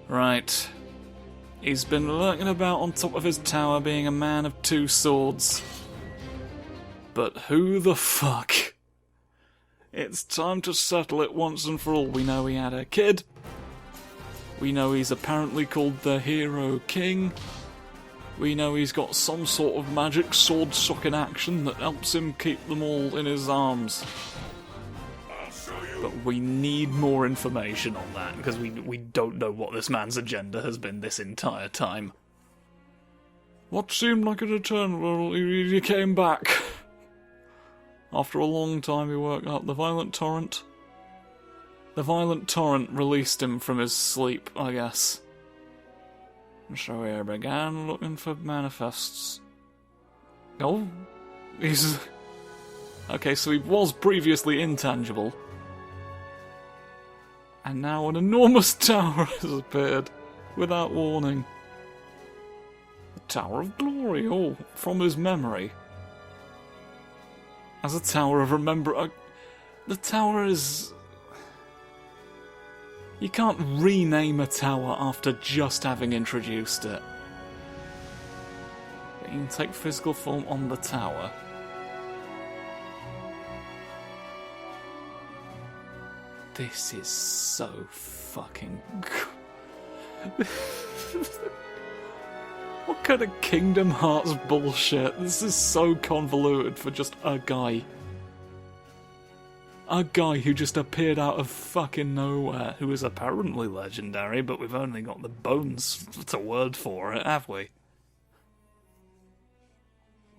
Right. He's been lurking about on top of his tower being a man of two swords. But who the fuck? It's time to settle it once and for all. We know he had a kid. We know he's apparently called the Hero King. We know he's got some sort of magic sword-sucking action that helps him keep them all in his arms. But we need more information on that, because we don't know what this man's agenda has been this entire time. What seemed like an eternity, he came back. After a long time he woke up. The violent torrent released him from his sleep, I guess. And so he began looking for manifests. Oh, he's... Okay, so he was previously intangible. And now an enormous tower has appeared, without warning. The Tower of Glory, oh, from his memory. As a Tower of the tower is... You can't rename a tower after just having introduced it. But you can take physical form on the tower. This is so fucking... What kind of Kingdom Hearts bullshit? This is so convoluted for just a guy. A guy who just appeared out of fucking nowhere, who is apparently legendary, but we've only got the bones to word for it, have we?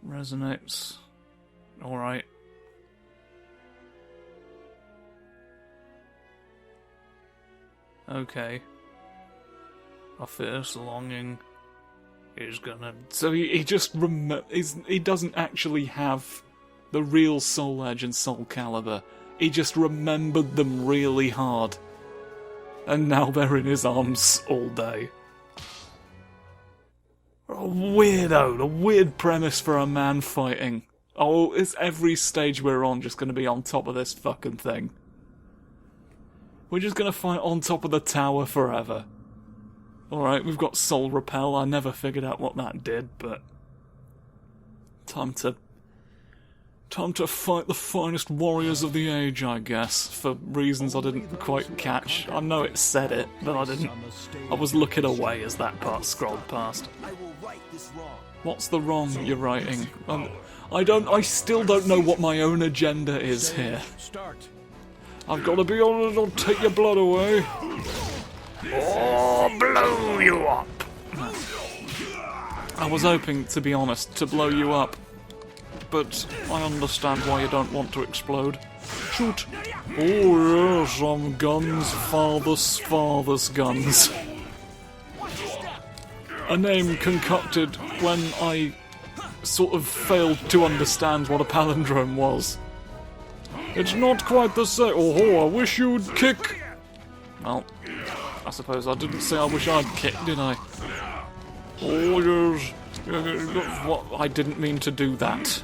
Resonates. Alright. Okay. A fierce longing is gonna... So he just he doesn't actually have the real Soul Edge and SOULCALIBUR. He just remembered them really hard. And now they're in his arms all day. A weirdo. A weird premise for a man fighting. Oh, is every stage we're on just gonna be on top of this fucking thing? We're just gonna fight on top of the tower forever. Alright, we've got Soul Repel. I never figured out what that did, but... Time to fight the finest warriors of the age, I guess, for reasons I didn't quite catch. I know it said it, but I didn't. I was looking away as that part scrolled past. What's the wrong you're writing? I still don't know what my own agenda is here. I've got to be honest, I'll take your blood away. Or blow you up. I was hoping, to be honest, to blow you up. But I understand why you don't want to explode. Shoot! Oh yes, some guns, father's guns. A name concocted when I sort of failed to understand what a palindrome was. It's not quite the same. Oh, I wish you'd kick. Well, I suppose I didn't say I wish I'd kick, did I? Oh yes. What? I didn't mean to do that.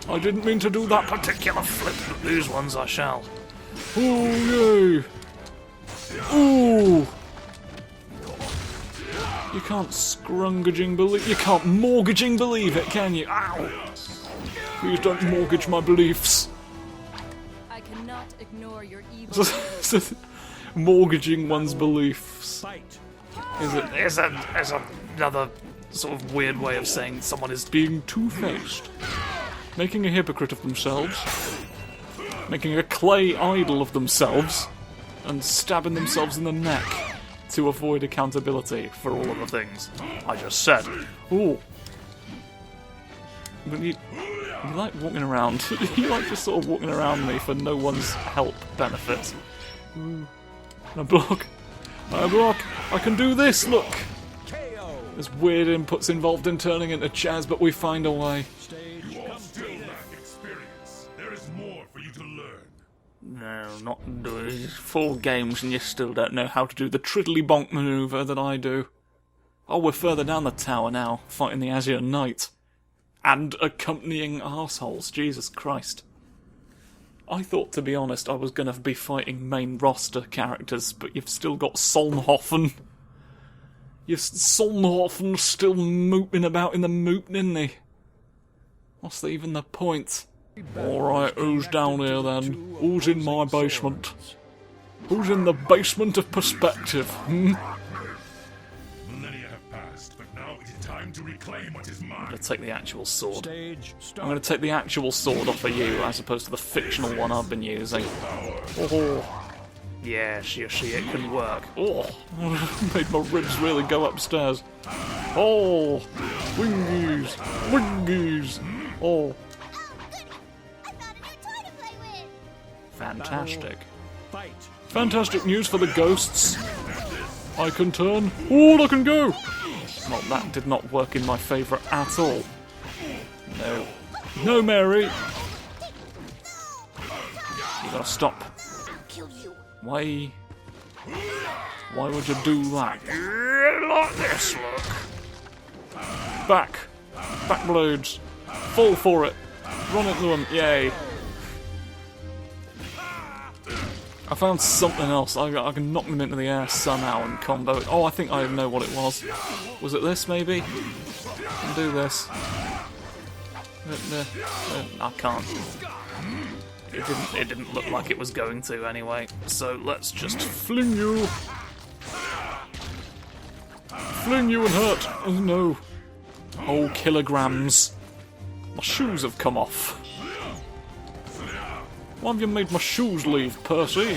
I didn't mean to do that particular flip, but these ones I shall. Oh, yay! Ooh! You can't you can't mortgaging believe it, can you? Ow! Please don't mortgage my beliefs. I cannot ignore your evil. Mortgaging one's beliefs is another sort of weird way of saying someone is being two-faced. Making a hypocrite of themselves, making a clay idol of themselves, and stabbing themselves in the neck to avoid accountability for all of the things I just said. Ooh. But you like walking around. You like just sort of walking around me for no one's help benefit. Ooh. I block. I block. I can do this, look! There's weird inputs involved in turning into chairs, but we find a way. No, not doing 4 games and you still don't know how to do the triddly bonk manoeuvre that I do. Oh, we're further down the tower now, fighting the Azure Knight. And accompanying arseholes, Jesus Christ. I thought, to be honest, I was going to be fighting main roster characters, but you've still got Solnhofen. Solnhofen's still mooting about in the moot, isn't he? What's even the point? Alright, who's down here then? Who's in my basement? Who's in the basement of perspective? Millennia have passed, but now it is time to reclaim what is mine. I'm going to take the actual sword. I'm going to take the actual sword off of you, as opposed to the fictional one I've been using. Oh, yes, you see, it can work. Oh, made my ribs really go upstairs. Oh, wingies, wingies. Oh, fantastic. Fantastic news for the ghosts. I can turn. Oh, I can go. Well, that did not work in my favour at all. No. No, Mary. You gotta stop. Why would you do that? Like this, look. Back. Back blades. Fall for it. Run into them. Yay. I found something else. I can knock them into the air somehow and combo it. Oh, I think I know what it was. Was it this, maybe? I can do this. I can't. It didn't look like it was going to anyway. So let's just fling you. Fling you and hurt. Oh no. Oh, kilograms. My shoes have come off. Why have you made my shoes leave, Percy?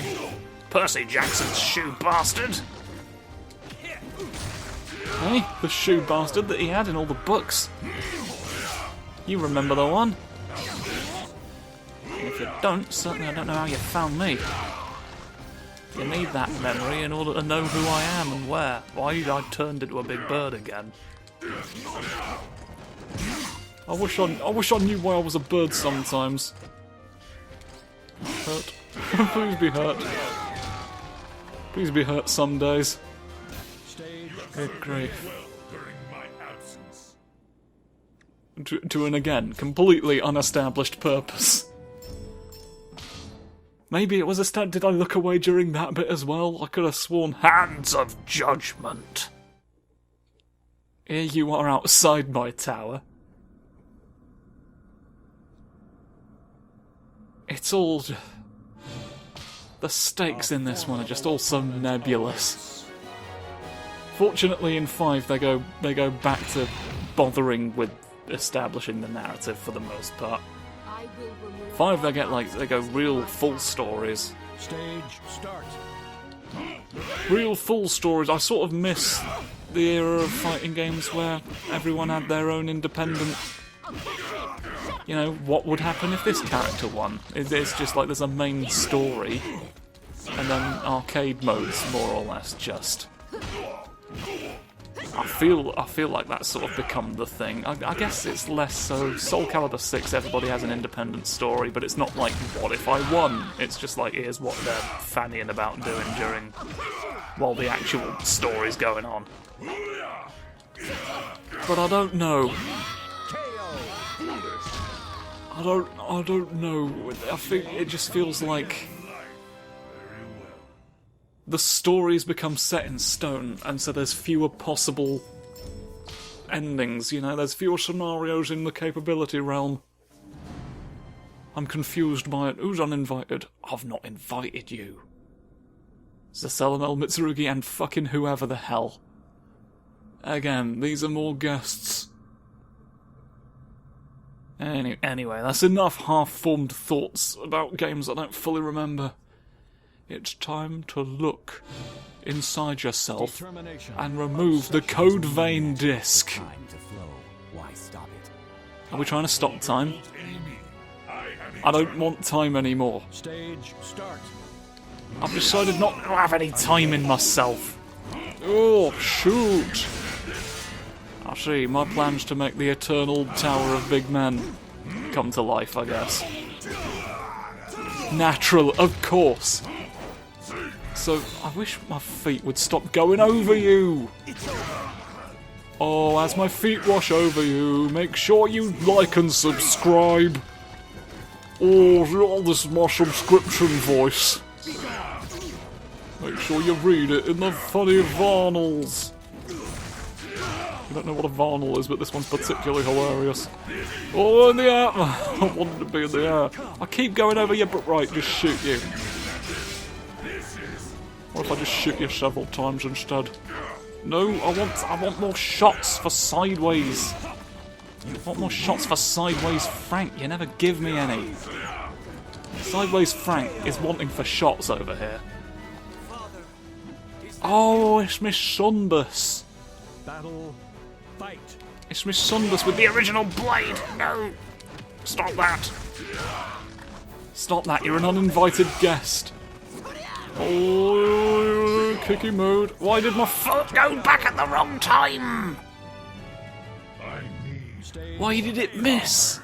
Percy Jackson's shoe bastard! Hey, the shoe bastard that he had in all the books. You remember the one? And if you don't, certainly I don't know how you found me. You need that memory in order to know who I am and where. Why I turned into a big bird again. I wish I knew why I was a bird sometimes. Hurt. Please be hurt. Please be hurt some days. Good grief. To an again completely unestablished purpose. Maybe it was a did I look away during that bit as well? I could have sworn hands of judgment. Here you are outside my tower. It's all... The stakes in this one are just all so nebulous. Fortunately in 5 they go back to bothering with establishing the narrative for the most part. 5 they go real full stories. Stage start. Real full stories. I sort of miss the era of fighting games where everyone had their own independent... You know, what would happen if this character won? It's just like there's a main story, and then arcade modes, more or less, just. I feel like that's sort of become the thing. I guess it's less so. SOULCALIBUR 6, everybody has an independent story, but it's not like, what if I won? It's just like, here's what they're fannying about doing while the actual story's going on. But I don't know. I don't know. I think it just feels like the story's become set in stone, and so there's fewer possible endings, you know, there's fewer scenarios in the capability realm. I'm confused by it. Who's uninvited? I've not invited you. Zaselamel, Mitsurugi, and fucking whoever the hell. Again, these are more guests. Anyway, that's enough half-formed thoughts about games I don't fully remember. It's time to look inside yourself and remove the code vein disc. Are we trying to stop time? I don't want time anymore. Stage start. I've decided not to have any time in myself. Oh, shoot. I see, my plan's to make the eternal Tower of Big Men come to life, I guess. Natural, of course. So, I wish my feet would stop going over you. Oh, as my feet wash over you, make sure you like and subscribe. Oh, this is my subscription voice. Make sure you read it in the funny Varnals. You don't know what a Varnal is, but this one's particularly hilarious. Oh, in the air! I wanted to be in the air. I keep going over you, but right, just shoot you. What if I just shoot you several times instead? No, I want more shots for sideways. I want more shots for sideways Frank. You never give me any. Sideways Frank is wanting for shots over here. Oh, it's Miss Sunbus. Battle. Fight. It's Miss Sunbus with the original blade. No. Stop that. Stop that. You're an uninvited guest. Oh, kicky mode. Why did my foot go back at the wrong time? Why did it miss?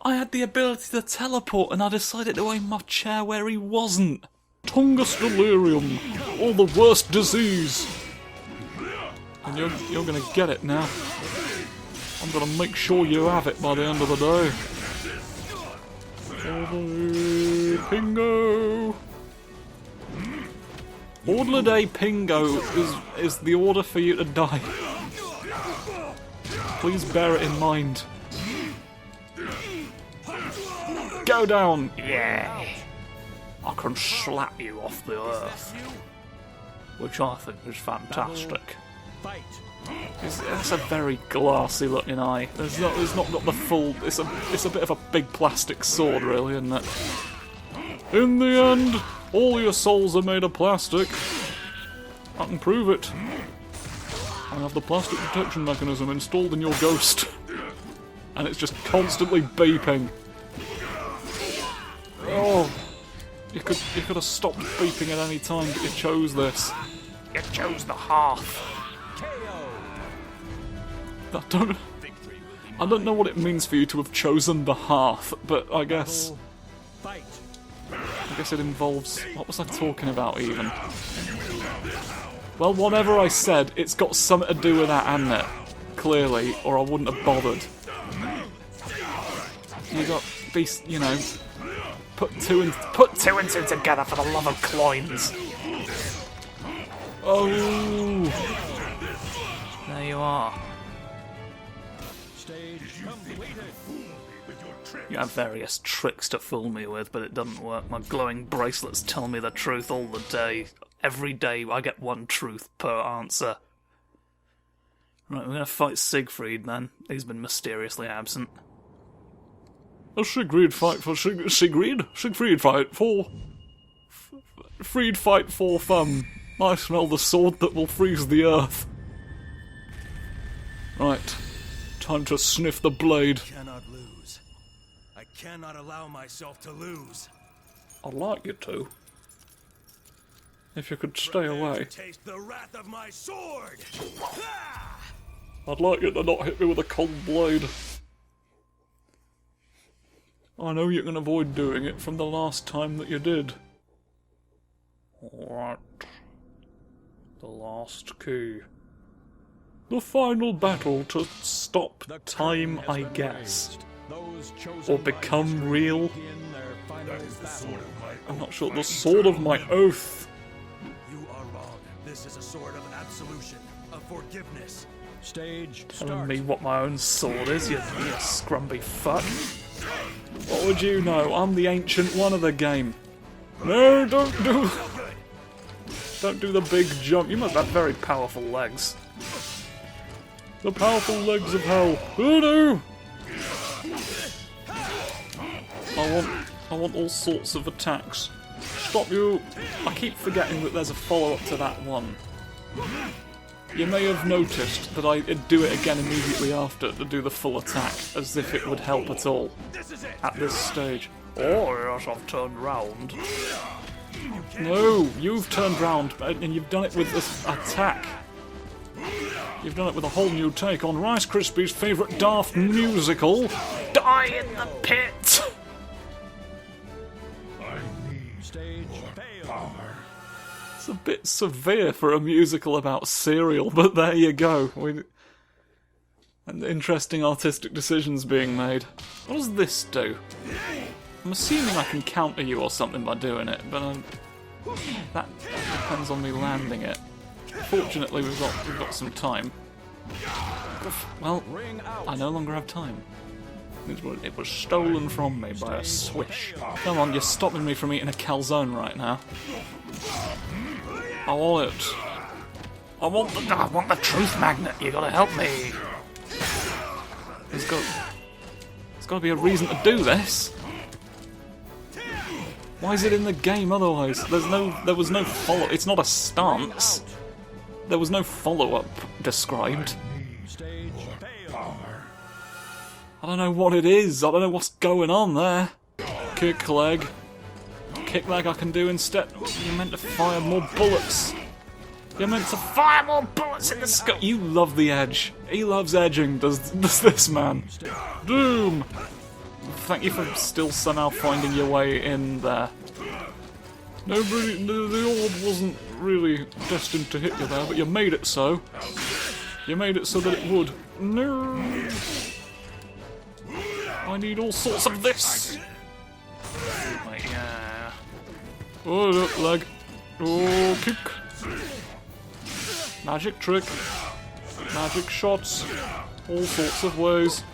I had the ability to teleport and I decided to aim my chair where he wasn't. Tungus delirium. All the worst disease. And you're gonna get it now. I'm gonna make sure you have it by the end of the day. Pingo! Order day Pingo is the order for you to die. Please bear it in mind. Go down! Yeah! I can slap you off the earth. Which I think is fantastic. Fight. That's a very glassy looking eye. It's not got the full. It's a bit of a big plastic sword, really, isn't it? In the end, all your souls are made of plastic. I can prove it. I have the plastic protection mechanism installed in your ghost, and it's just constantly beeping. Oh, you could have stopped beeping at any time, but you chose this. You chose the Hearth. I don't know what it means for you to have chosen the Hearth, but I guess it involves... What was I talking about, even? Well, whatever I said, it's got something to do with that, hasn't it? Clearly, or I wouldn't have bothered. You got... you know... Put two and two together for the love of cloynes. Oh! There you are. You have various tricks to fool me with, but it doesn't work. My glowing bracelets tell me the truth all the day. Every day I get one truth per answer. Right, we're gonna fight Siegfried then. He's been mysteriously absent. A Siegfried fight for Siegfried? Siegfried fight for... Fried fight for fun. I smell the sword that will freeze the earth. Right. Time to sniff the blade. I cannot lose. I cannot allow myself to lose. I'd like you to. If you could stay away. Taste the wrath of my sword. I'd like you to not hit me with a cold blade. I know you can avoid doing it from the last time that you did. Alright. The last key. The final battle to stop time, I guess. Or become real. I'm not sure. The sword of my oath. You are wrong. This is a sword of absolution, of forgiveness. Stage Telling start. me what my own sword is, you scrumpy fuck. What would you know? I'm the ancient one of the game. No, don't do the big jump. You must have very powerful legs. The powerful legs of hell. Oh no! I want all sorts of attacks. Stop you! I keep forgetting that there's a follow-up to that one. You may have noticed that I do it again immediately after to do the full attack, as if it would help at all at this stage. Oh yes, I've turned round. No, you've turned round, and you've done it with this attack. You've done it with a whole new take on Rice Krispies' favourite daft musical, Die in the Pit! Stage fail. It's a bit severe for a musical about cereal, but there you go. And interesting artistic decisions being made. What does this do? I'm assuming I can counter you or something by doing it, but that depends on me landing it. Fortunately, we've got some time. Well, I no longer have time. It was stolen from me by a swish. Come on, you're stopping me from eating a calzone right now. I want it. I want the truth magnet. You gotta help me. There's got to be a reason to do this. Why is it in the game otherwise? There was no follow. It's not a stance. There was no follow-up described. I don't know what it is. I don't know what's going on there. Kick leg. Kick leg I can do instead. You're meant to fire more bullets. You're meant to fire more bullets in the sky. You love the edge. He loves edging, does this man. Doom! Thank you for still somehow finding your way in there. Nobody, the orb wasn't really destined to hit you there, but you made it so. You made it so that it would. No! I need all sorts of this! Like, yeah. Oh, look, leg. Oh, kick. Magic trick. Magic shots. All sorts of ways.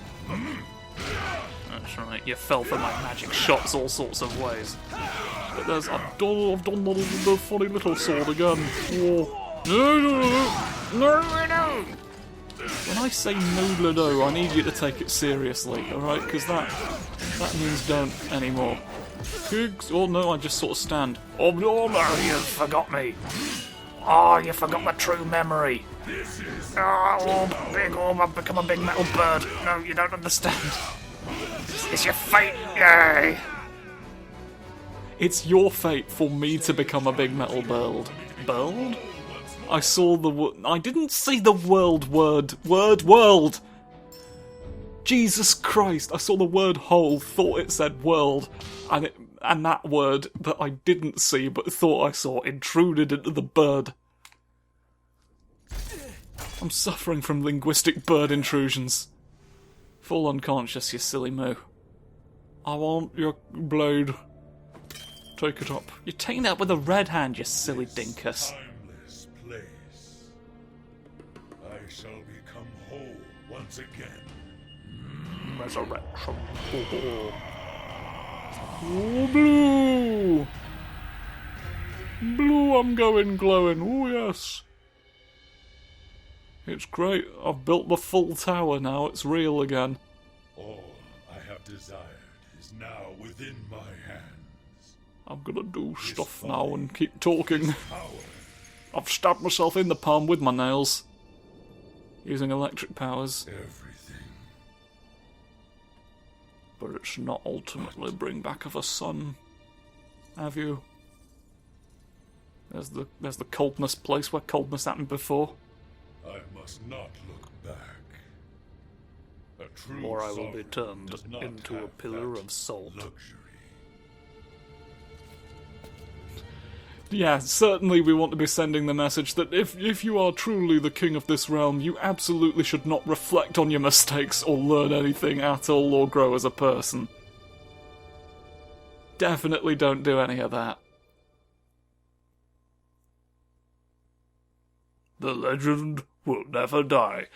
That's right, you fell for my magic shots all sorts of ways. But I've done the funny little sword again. Oh. No. When I say no, I need you to take it seriously, alright? Because that means don't anymore. Kicks. Oh no, I just sort of stand. Oh no, you forgot me. Oh, you forgot the true memory. Oh, big orb, I've become a big metal bird. No, you don't understand. It's your fate, yay! It's your fate for me to become a big metal bird. Bird? I saw I didn't see the world. Jesus Christ! I saw the word whole, thought it said world, and that word that I didn't see but thought I saw intruded into the bird. I'm suffering from linguistic bird intrusions. Fall unconscious, you silly moo. I want your blade. Take it up. You're taking that with a red hand, you silly dinkus. Timeless place. I shall become whole once again. Resurrection. Oh, blue! Blue, I'm going glowing. Oh, yes. It's great. I've built the full tower now. It's real again. All I have desired is now within my hands. I'm gonna do stuff now and keep talking. I've stabbed myself in the palm with my nails. Using electric powers. Everything. But it's not ultimately bring back of a son. Have you? There's the coldness place where coldness happened before. I must not look back. A true Or I will be sovereign turned does not into a have pillar that of salt. luxury. Yeah, certainly we want to be sending the message that if you are truly the king of this realm, you absolutely should not reflect on your mistakes or learn anything at all or grow as a person. Definitely don't do any of that. The legend will never die.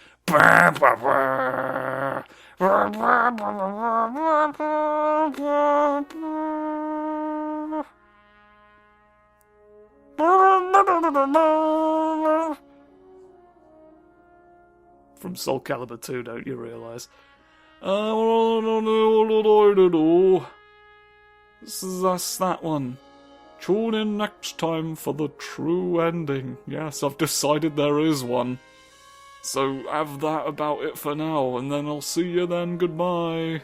From SOULCALIBUR 2, don't you realise? That's that one. Tune in next time for the true ending. Yes, I've decided there is one. So have that about it for now, and then I'll see you then. Goodbye.